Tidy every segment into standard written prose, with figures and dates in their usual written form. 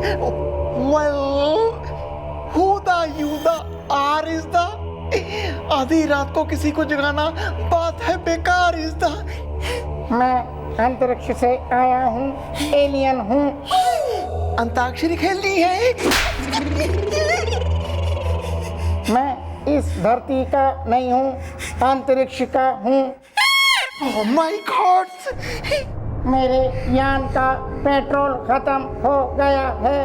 Well, who the you the are is the आधी रात को किसी को जगाना बात है बेकार इस द मैं अंतरिक्ष से आया हूँ, एलियन हूँ। अंताक्षरी खेलनी है। मैं इस धरती का नहीं हूँ, अंतरिक्ष का हूँ। Oh my God! मेरे यान का पेट्रोल खत्म हो गया है,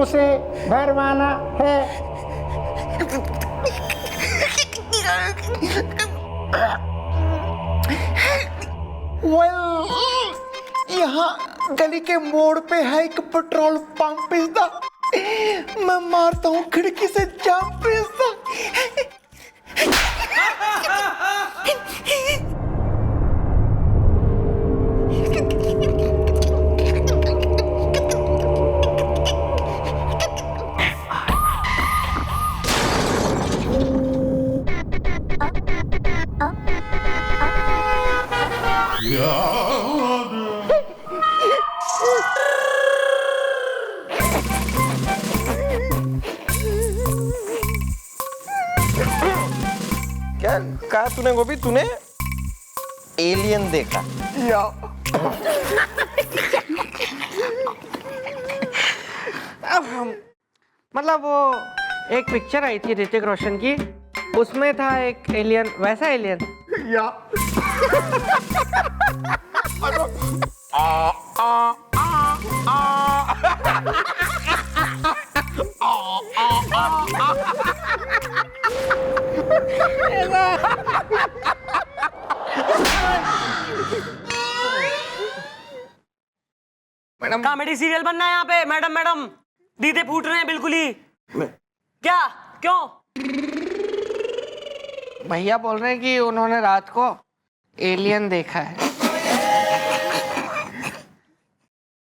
उसे भरवाना है। Well, यहाँ गली के मोड़ पे है एक पेट्रोल पंप इस द मैं मारता हूँ खिड़की से जंप इस द क्या कहा तूने गोभी? तूने एलियन देखा? या मतलब वो एक पिक्चर आई थी ऋतिक रोशन की, उसमें था एक एलियन, वैसा एलियन। या मैडम कॉमेडी सीरियल बनना है यहाँ पे। मैडम मैडम दीदे फूट रहे हैं बिल्कुल ही। क्या क्यों? भैया बोल रहे हैं कि उन्होंने रात को एलियन देखा है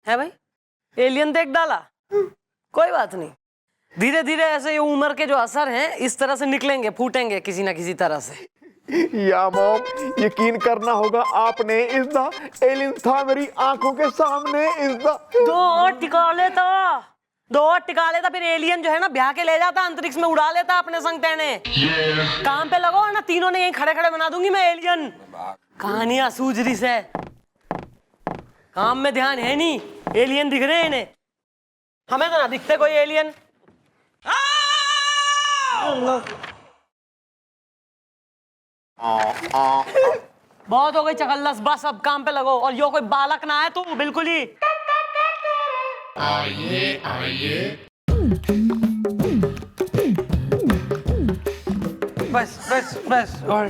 भाई, एलियन देख डाला, कोई बात नहीं। धीरे धीरे ऐसे ये उम्र के जो असर हैं इस तरह से निकलेंगे, फूटेंगे किसी ना किसी तरह से। या मॉम, यकीन करना होगा आपने इस द एलियन था मेरी आंखों के सामने इस द दो और टिका लेता फिर एलियन जो है ना ब्याह के ले जाता, अंतरिक्ष में उड़ा लेता अपने संग तेने। काम पे लगो ना, तीनों ने यहीं खड़े खड़े बना दूंगी मैं एलियन। कहानियां सूझ रही से, काम में ध्यान है नहीं, एलियन दिख रहे हैं इन्हें, हमें तो ना दिखते कोई एलियन। बहुत हो गई चकल्लस, बस अब काम पे लगो। और यो कोई बालक ना है तू, बिल्कुल ही। आइए बस और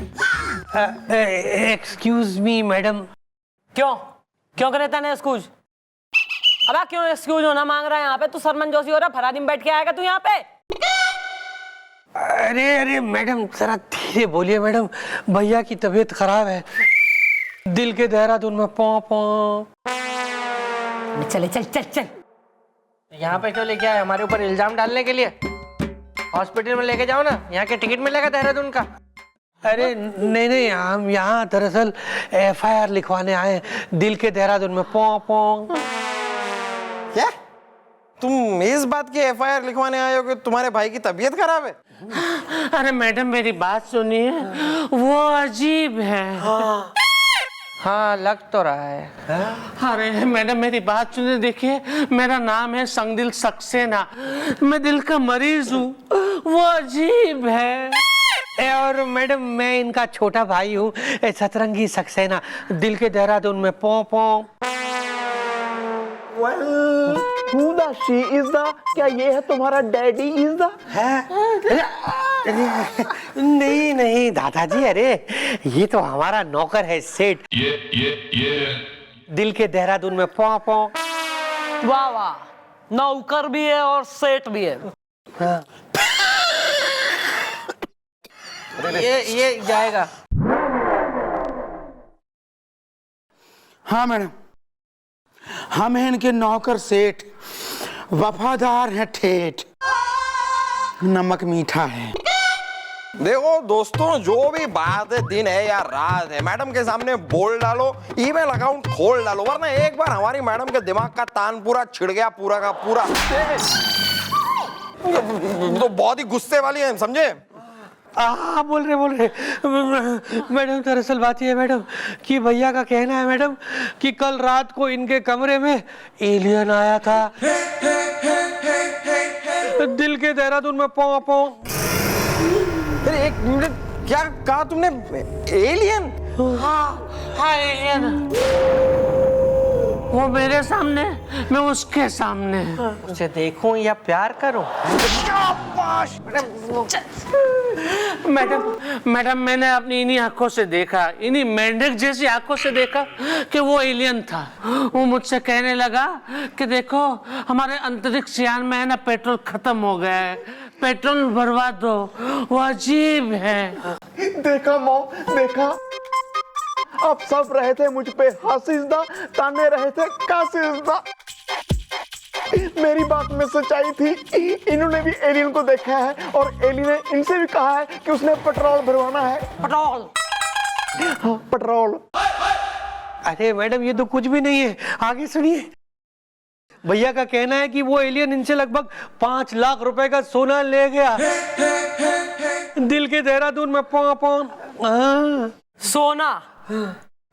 एक्सक्यूज मी मैडम। क्यों करे तने एक्सक्यूज? अब क्यों एक्सक्यूज होना मांग रहा है यहाँ पे? तू सरमन जोशी हो रहा, फरारी में बैठ के आएगा तू यहाँ पे? अरे मैडम जरा धीरे बोलिए मैडम, भैया की तबीयत खराब है, दिल के देहरादून में पौ पौ। चल चल चल चल। यहाँ पे क्यों लेके आए? हमारे ऊपर इल्जाम डालने के लिए? हॉस्पिटल में लेके जाओ ना, यहाँ के टिकट मिलेगा देहरादून का। अरे नहीं, हम यहाँ दरअसल FIR लिखवाने आए, दिल के देहरादून में पौ पौ। क्या तुम इस बात की FIR लिखवाने आए हो कि तुम्हारे भाई की तबीयत खराब है? अरे मैडम मेरी बात सुनिए, वो अजीब है। हाँ लग तो रहा है। अरे मैडम मेरी बात सुनिए, देखिए मेरा नाम है संगदिल सक्सेना, मैं दिल का मरीज हूँ, वो अजीब है। और मैडम मैं इनका छोटा भाई हूँ, सतरंगी सक्सेना, दिल के देहरादून में पौ पौ। Well, who the she is the? क्या ये है तुम्हारा डैडी is the? नहीं दादाजी, अरे ये तो हमारा नौकर है सेठ, दिल के देहरादून में पौ पौ। वाह वाह, नौकर भी है और सेठ भी है। हाँ। ये जाएगा। हाँ मैडम, हम हैं इनके नौकर सेठ, वफादार हैं ठेठ, नमक मीठा है। देखो दोस्तों, जो भी बात है, दिन है या रात है, मैडम के सामने बोल डालो, ईमेल अकाउंट खोल डालो, वरना एक बार हमारी मैडम के दिमाग का तान पूरा छिड़ गया, पूरा का पूरा। तो बहुत ही गुस्से वाली है, समझे? बोल रहे मैडम, दरअसल बात ये है मैडम कि भैया का कहना है मैडम कि कल रात को इनके कमरे में एलियन आया था, दिल के देहरादून में पौ पौ। अरे एक मिनट, क्या कहा तुमने? एलियन? हाँ एलियन, वो मेरे सामने, मैं उसके सामने। उसे देखूं या प्यार करूं? मैडम मैंने अपनी इन्हीं आंखों से देखा, इन्हीं मेंढक जैसी आंखों से देखा कि वो एलियन था। वो मुझसे कहने लगा कि देखो हमारे अंतरिक्ष यान में है ना पेट्रोल खत्म हो गया है, पेट्रोल भरवा दो। वो अजीब है। देखा मॉम, देखा, अब सब रहे थे मुझ पे हंसीदा, ताने रहे थे कासीदा। मेरी बात में सच्चाई थी, इन्होंने भी एलियन को देखा है और एलियन ने इनसे भी कहा है कि उसने पेट्रोल भरवाना है। पेट्रोल? हाँ, पेट्रोल। अरे मैडम ये तो कुछ भी नहीं है, आगे सुनिए। भैया का कहना है कि वो एलियन इनसे लगभग 5 लाख रुपए का सोना ले गया, दिल के देहरादून में पौ पौ। सोना?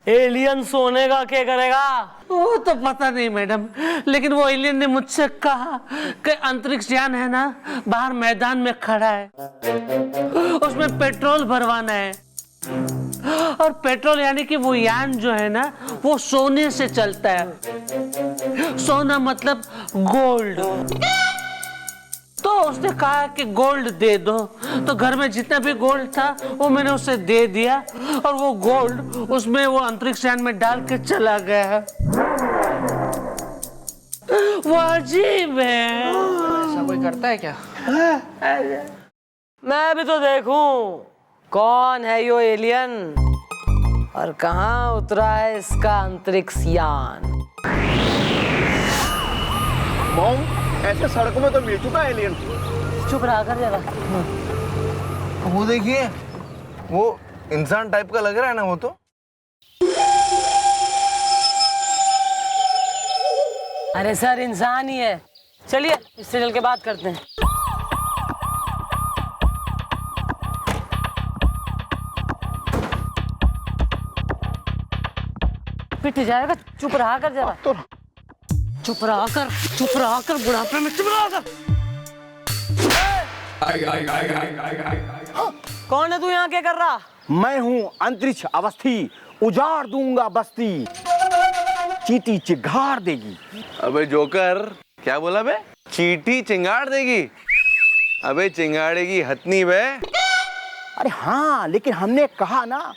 एलियन सोने का क्या करेगा? वो तो पता नहीं मैडम, लेकिन वो एलियन ने मुझसे कहा कि अंतरिक्ष यान है ना बाहर मैदान में खड़ा है, उसमें पेट्रोल भरवाना है। और पेट्रोल यानी कि वो यान जो है ना वो सोने से चलता है, सोना मतलब गोल्ड। तो उसने कहा कि गोल्ड दे दो, तो घर में जितना भी गोल्ड था वो मैंने उसे दे दिया और वो गोल्ड उसमें वो अंतरिक्ष यान में डाल के चला गया। वो अजीब है। ऐसा कोई करता है क्या? मैं भी तो देखूं कौन है यो एलियन और कहाँ उतरा है इसका अंतरिक्ष यान। मॉम, ऐसे सड़कों में तो मिल चुका है एलियन। चुप रहा कर जरा। वो देखिए, वो इंसान टाइप का लग रहा है ना वो तो। अरे सर इंसान ही है, चलिए इससे चल के बात करते हैं। पिट जाएगा, चुप रहा कर जरा। चुप रहा कर बुढ़ापे में चुप रहा कर। कौन है तू यहाँ क्या कर रहा? मैं हूँ अंतरिक्ष अवस्थी, उजाड़ दूंगा बस्ती, चींटी चिंगार देगी। अबे जोकर, क्या बोला बे? चींटी चिंगाड़ देगी? अबे चिंगाड़ेगी हथनी बे। अरे हाँ, लेकिन हमने कहा ना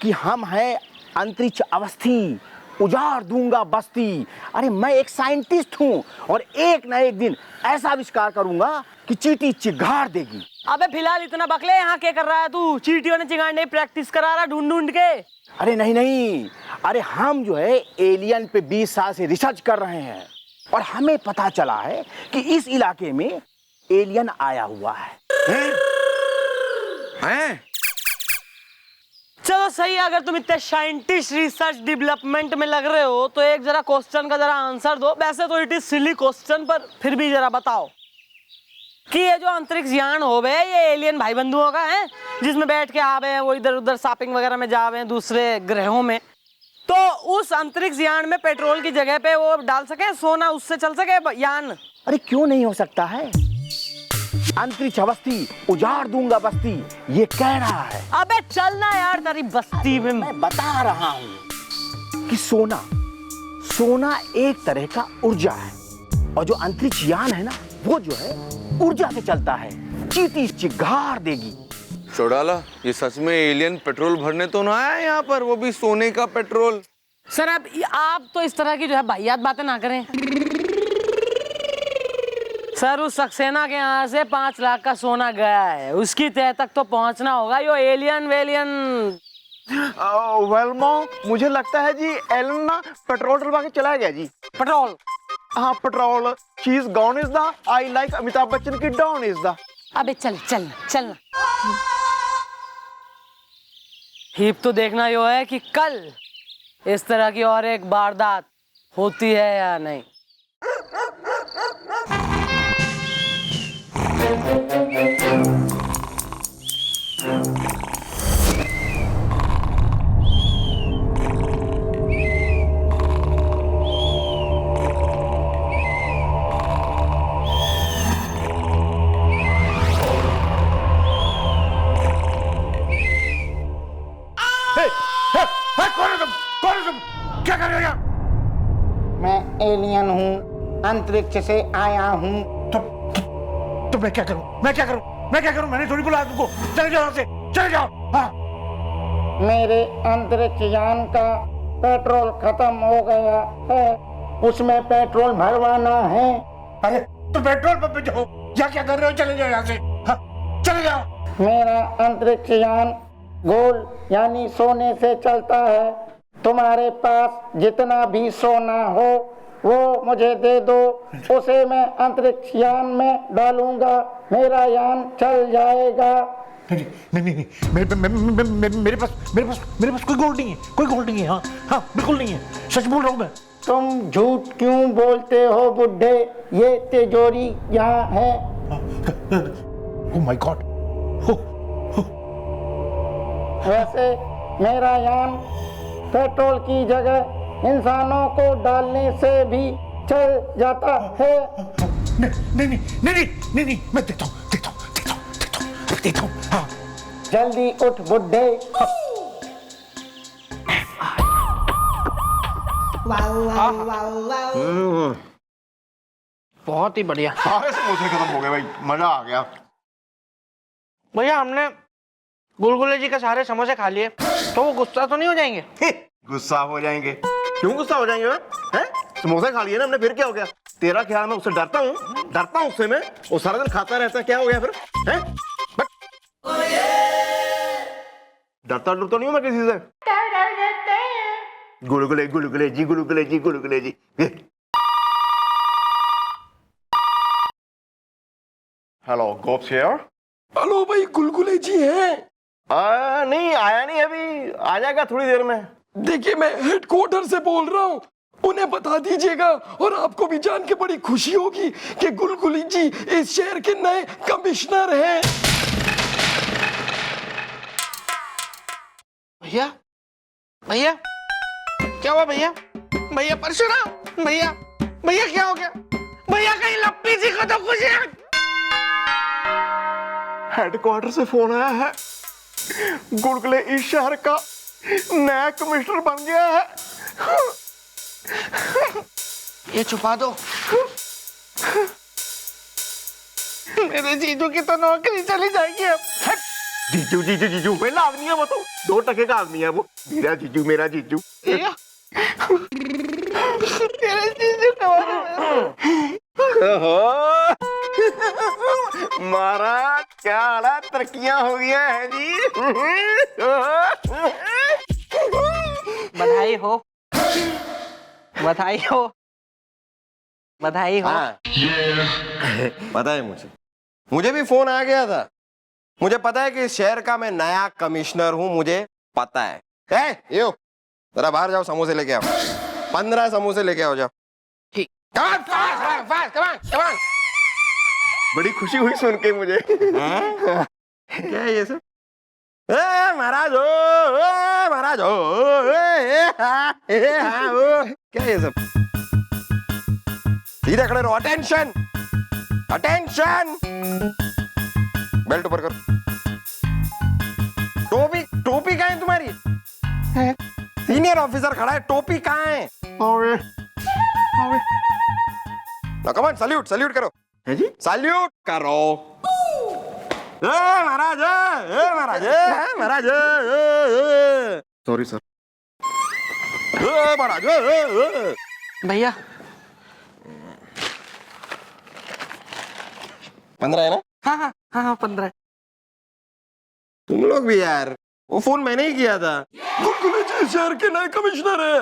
कि हम हैं अंतरिक्ष अवस्थी, उजाड़ दूंगा बस्ती। अरे मैं एक साइंटिस्ट हूँ और एक ना एक दिन ऐसा आविष्कार करूंगा कि चींटी चिंगाड़ देगी। अबे फिलहाल इतना बकले यहाँ क्या कर रहा है तू? चींटियों ने चिंगाड़ने की प्रैक्टिस करा रहा ढूंढ ढूंढ के। अरे नहीं नहीं, अरे हम जो है एलियन पे 20 साल से रिसर्च कर रहे हैं और हमें पता चला है कि इस इलाके में एलियन आया हुआ है। हैं? चलो सही है, अगर तुम इतने साइंटिस्ट रिसर्च डेवलपमेंट में लग रहे हो तो एक जरा क्वेश्चन का जरा आंसर दो। वैसे तो इट इज सिली क्वेश्चन, पर फिर भी जरा बताओ कि ये जो अंतरिक्ष यान हो गए ये एलियन भाई बंधुओं का है जिसमें बैठ के आवे हैं, वो इधर उधर शॉपिंग वगैरह में जावे हैं दूसरे ग्रहों में, तो उस अंतरिक्ष यान में पेट्रोल की जगह पे वो डाल सके सोना, उससे चल सके यान? अरे क्यों नहीं हो सकता है? अंतरिक्ष अवस्थी, उजाड़ दूंगा बस्ती, ये कह रहा है। अबे चलना यार तेरी बस्ती में। मैं बता रहा हूँ कि सोना एक तरह का ऊर्जा है और जो अंतरिक्ष यान है ना वो जो है ऊर्जा से चलता है, चींटी चिंगार देगी। चौड़ाला, ये सच में एलियन पेट्रोल भरने तो ना आया यहाँ पर, वो भी सोने का पेट्रोल। सर अब आप तो इस तरह की जो है वाहियात बातें ना करें। सर उस सक्सेना के यहाँ से 5 लाख का सोना गया है, उसकी तह तक तो पहुंचना होगा। यो एलियन वेलियन। वेल मॉम, मुझे लगता है जी एलन ना पेट्रोल डलवा के चला गया जी। पेट्रोल? हाँ petrol. She is gone is the, I like Amitabh Bachchan की डॉन इज द। अबे चल चल चल। हीप तो देखना यो है कि कल इस तरह की और एक वारदात होती है या नहीं। कौन है तुम? क्या कर रहे हो यहाँ? मैं एलियन हूँ, अंतरिक्ष से आया हूँ। तो मैं क्या करूं? मैं क्या करूं? मैं क्या करूं? मैंने थोड़ी बुलाया तुमको। चले जाओ यहाँ से, चले जाओ। हाँ। मेरे अंतरिक्ष यान का पेट्रोल खत्म हो गया है, उसमें पेट्रोल भरवाना है। अरे तो पेट्रोल पंप पे जाओ। यहाँ क्या कर रहे हो? चले जाओ यहाँ से। हाँ, चले जाओ। मेरा अंतरिक्ष यान गोल्ड यानी सोने से चलता है। तुम्हारे पास जितना भी सोना हो वो मुझे दे दो, उसे मैं अंतरिक्ष यान में डालूंगा, मेरा यान चल जाएगा। नहीं नहीं नहीं, मेरे पास कोई गोल्ड नहीं है, कोई गोल्ड नहीं है। हाँ हाँ, बिल्कुल नहीं है, सच बोल रहा हूँ मैं। तुम झूठ क्यों बोलते हो बुड्ढे? ये तिजोरी यहाँ है। Oh my God. वैसे मेरा यान पेट्रोल की जगह इंसानों को डालने से भी चल जाता है। नहीं, मैं देता हूँ। हाँ। जल्दी उठ बुड्ढे। बहुत ही बढ़िया। सारे समोसे खत्म हो गए भाई, मजा आ गया। भैया हमने गुलगुले जी के सारे समोसे खा लिए, तो वो गुस्सा तो नहीं हो जाएंगे? गुस्सा हो जाएंगे? क्यों गुस्सा हो जाएंगे? हैं? समोसे खा लिए ना हमने, फिर क्या हो गया? तेरा ख्याल मैं उससे डरता हूँ उससे मैं, वो सारा दिन खाता रहता है, क्या हो गया फिर? हैं? बट डरता नहीं हूँ मैं किसी से। Gulgule Gulgule ji, Gulgule ji, Gulgule ji. Hello, Gops here. Hello भाई, गुलगुले जी हैं? नहीं आया नहीं अभी, आ जाएगा थोड़ी देर में। देखिए मैं हेडक्वार्टर से बोल रहा हूँ, उन्हें बता दीजिएगा, और आपको भी जान के बड़ी खुशी होगी कि गुलगुली जी इस शहर के नए कमिश्नर हैं। भैया भैया क्या हुआ? भैया परशुराम, भैया क्या हो गया? भैया कहीं लप्पी जी को तो कुछ है? हेडक्वार्टर से फोन आया है, गुलगुले इस शहर का नया कमिश्नर बन गया है। ये छुपा दो। मेरे जीजू की तो नौकरी चली जाएगी अब। जीजू जीजू जीजू पहला आदमी है वो तो, 2 टके का आदमी है वो। मेरा जीजू, मेरा जीजू। मेरे जीजू महाराज क्या हालत, तरक्कियां हो गया है जी। बधाई हो, बधाई हो, बधाई हो। पता है मुझे भी फोन आ गया था। मुझे पता है कि इस शहर का मैं नया कमिश्नर हूं, मुझे पता है। यो जरा बाहर जाओ, समोसे लेके आओ। 15 समोसे लेके आओ, जाओ। ठीक। Come on. बड़ी खुशी हुई सुन के मुझे। क्या है ये सब? महाराज हो, क्या है ये सब? सीधे खड़े रहो। अटेंशन, बेल्ट ऊपर करो। टोपी कहाँ है तुम्हारी? सीनियर ऑफिसर खड़ा है, टोपी कहाँ है? कमान, सल्यूट करो। है जी? सल्यूट करो। महाराज। Sorry sir. महाराज। भैया 15 है ना? हाँ 15। तुम लोग भी यार, वो फोन मैंने ही किया था। गुलगुले जी शहर के नए कमिश्नर है।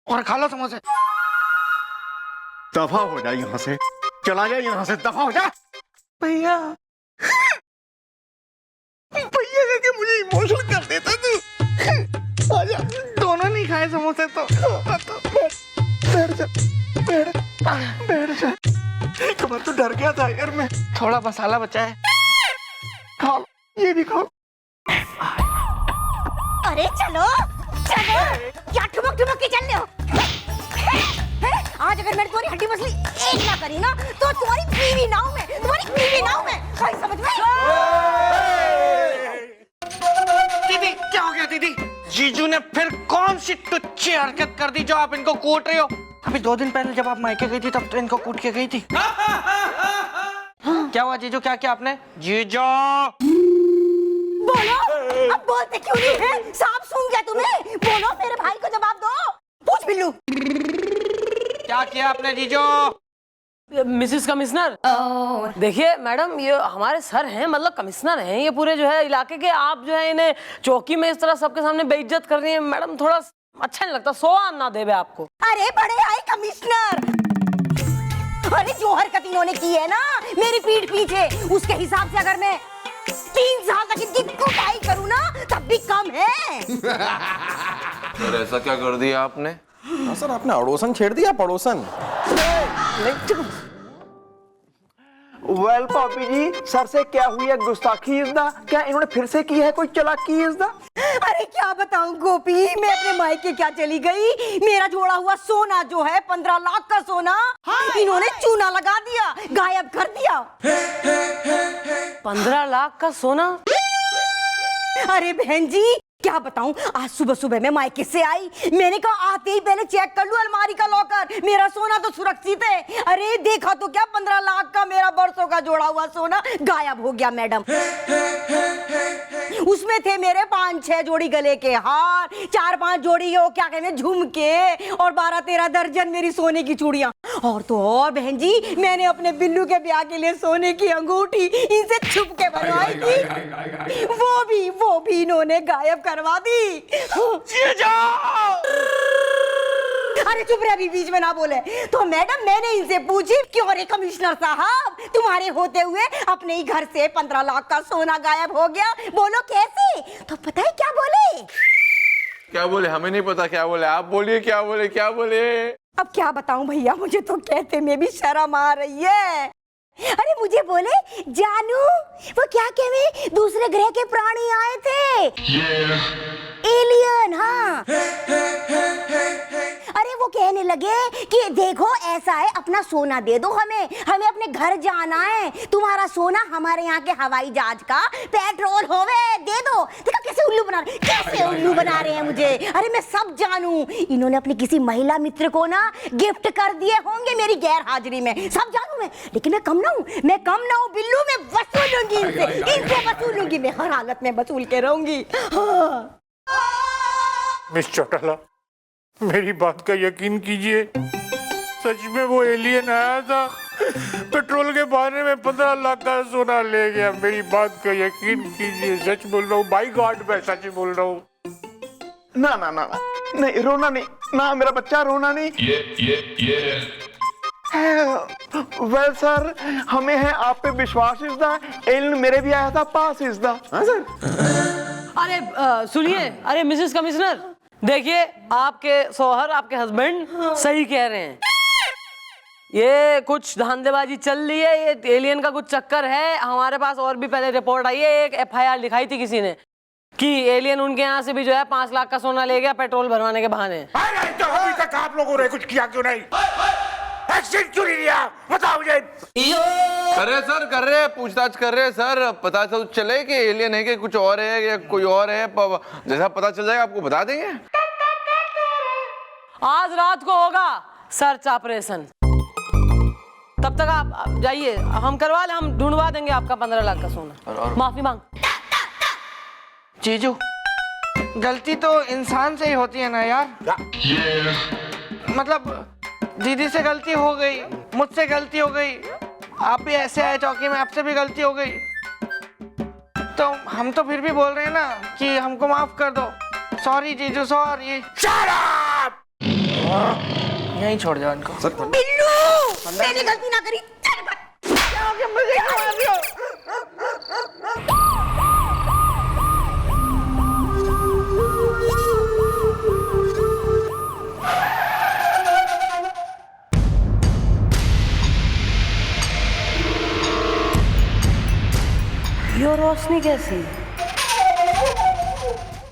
और खा लो समोसे। दफा हो जा यहाँ से, चला जा यहाँ से, दफा हो जा। भैया दोनों नहीं खाए समोसे तो बैठ जा, बैठ जा। कमर तो डर गया था यार मैं। थोड़ा मसाला बचा है, खा लो, ये भी खाओ। अरे चलो चलो, क्या ठुमक ठुमक के चल रहे हो? आज अगर मैंने तुम्हारी हड्डी मसली एक ना करी ना तो तुम्हारी बीवी नाव में, तुम्हारी बीवी नाव में, भाई समझ में? दीदी क्या हो गया दीदी? जीजू ने फिर कौन सी टुच्ची हरकत कर दी जो आप इनको कूट रहे हो? अभी 2 दिन पहले जब आप मायके गई थी तब तो इनको कूट के गई थी। क्या हुआ जीजू, क्या किया आपने? जीजू बोलो, अब बोलते क्यों नहीं है? सांप सूंघ गया तुम्हें? बोलो, मेरे भाई को जवाब दो। पूछ बिल्लू। क्या किया आपने जीजू? मिसेस कमिश्नर, देखिए मैडम, ये हमारे सर हैं, मतलब कमिश्नर हैं ये पूरे जो है इलाके के। आप जो है इन्हें चौकी में इस तरह सबके सामने बेइज्जत कर रही हैं मैडम, थोड़ा अच्छा नहीं लगता। 100 आना देवे आपको। अरे बड़े आए कमिश्नर, अरे जो हरकत इन्होंने की है ना मेरी पीठ पीछे, उसके हिसाब से अगर मैं 3 साल तक इनकी कुटाई करूँ ना तब भी कम है। सर ऐसा क्या कर दिया आपने? हाँ सर, आपने अड़ोसन छेड़ दिया, पड़ोसन। वेल पापी जी, सर से क्या हुई है गुस्ताखी इज़दा? क्या इन्होंने फिर से की है कोई चालाकी इज़दा? अरे क्या बताऊं गोपी, मैं अपने मायके क्या चली गई, मेरा जोड़ा हुआ सोना जो है 15 लाख का सोना, इन्होंने चूना लगा दिया, गायब कर दिया। 15 लाख का सोना? अरे बहन जी क्या बताऊं, आज सुबह सुबह मैं मायके से आई, मैंने कहा आते ही पहले चेक कर लूं अलमारी का लॉकर, मेरा सोना तो सुरक्षित है। अरे देखा तो क्या, 15 लाख का मेरा बरसों का जोड़ा हुआ सोना गायब हो गया मैडम। उसमें थे मेरे 5-6 जोड़ी गले के हार, 4-5 जोड़ी हो क्या कहने झुमके, और 12-13 दर्जन मेरी सोने की चूड़ियां। और तो और बहन जी, मैंने अपने बिल्लू के ब्याह के लिए सोने की अंगूठी इनसे छुप के बनवाई थी, वो भी इन्होंने गायब करवा दी। अरे चुप रहे, अभी बीच में ना बोले। तो मैडम मैंने इनसे पूछी, क्यों रे कमिश्नर साहब, तुम्हारे होते हुए अपने ही घर से 15 लाख का सोना गायब हो गया, बोलो कैसे? तो पता है क्या बोले? क्या बोले? हमें नहीं पता क्या बोले, आप बोलिए क्या बोले, क्या बोले? अब क्या बताऊं भैया, मुझे तो कहते में भी शर्म आ रही है। अरे मुझे बोले, जानू वो क्या कहवे, दूसरे ग्रह के प्राणी आए थे, एलियन। हाँ अरे वो कहने लगे कि देखो ऐसा है, अपना सोना दे दो हमें अपने घर जाना है, तुम्हारा सोना हमारे यहाँ के हवाई जहाज का पेट्रोल होवे, दे दो। देखो कैसे उल्लू बना रहे हैं मुझे। अरे मैं सब जानू, इन्होंने अपनी किसी महिला मित्र को ना गिफ्ट कर दिए होंगे मेरी गैर हाजिरी में, सब जानू मैं। लेकिन मैं कम ना हूँ बिल्लू, मैं वसूलूंगी इनसे वसूलूंगी, मैं हर हालत में वसूल के रहूंगी। हाँ। मिस चौटाला, मेरी बात का यकीन कीजिए, सच में वो एलियन आया था, पेट्रोल के बहाने में 15 लाख का सोना ले गया। मेरी बात का यकीन कीजिए, सच बोल रहा हूँ, बाई गॉड मैं सच बोल रहा हूँ। ना ना ना नहीं, रोना नहीं ना, मेरा बच्चा रोना नहीं। वेल सर, हमें है आप पे विश्वास इज़दा, एलियन मेरे भी आया था पास इज़दा। हाँ सर। अरे सुनिए, अरे मिसेस कमिश्नर, देखिए आपके सोहर, आपके हस्बैंड सही कह रहे हैं, ये कुछ धांधलेबाजी चल रही है, ये एलियन का कुछ चक्कर है। हमारे पास और भी पहले रिपोर्ट आई है, एक FIR लिखाई थी किसी ने कि एलियन उनके यहाँ से भी जो है 5 लाख का सोना ले गया पेट्रोल भरवाने के बहाने। तो अभी तक आप लोगों ने कुछ किया क्यों नहीं? एक्शन क्यों नहीं लिया? बताओ मुझे। कर रहे पूछताछ कर रहे हैं सर, पता तो चले कि एलियन है कि कुछ और है या कोई और है, जैसा पता चल जाएगा आपको बता देंगे। आज रात को होगा सर्च ऑपरेशन, तब तक आप जाइए, हम करवा ले, हम ढूंढवा देंगे आपका 15 लाख का सोना। माफी मांग। जीजू, गलती तो इंसान से ही होती है ना यार। मतलब दीदी से गलती हो गई, मुझसे गलती हो गई, आप भी ऐसे आए चौकी में, आपसे भी गलती हो गई, तो हम तो फिर भी बोल रहे हैं ना कि हमको माफ कर दो। सॉरी जीजू, सॉरी। यहीं छोड़ जाओ इनको। बिल्लू, मैंने गलती ना करी। ये रोशनी कैसी?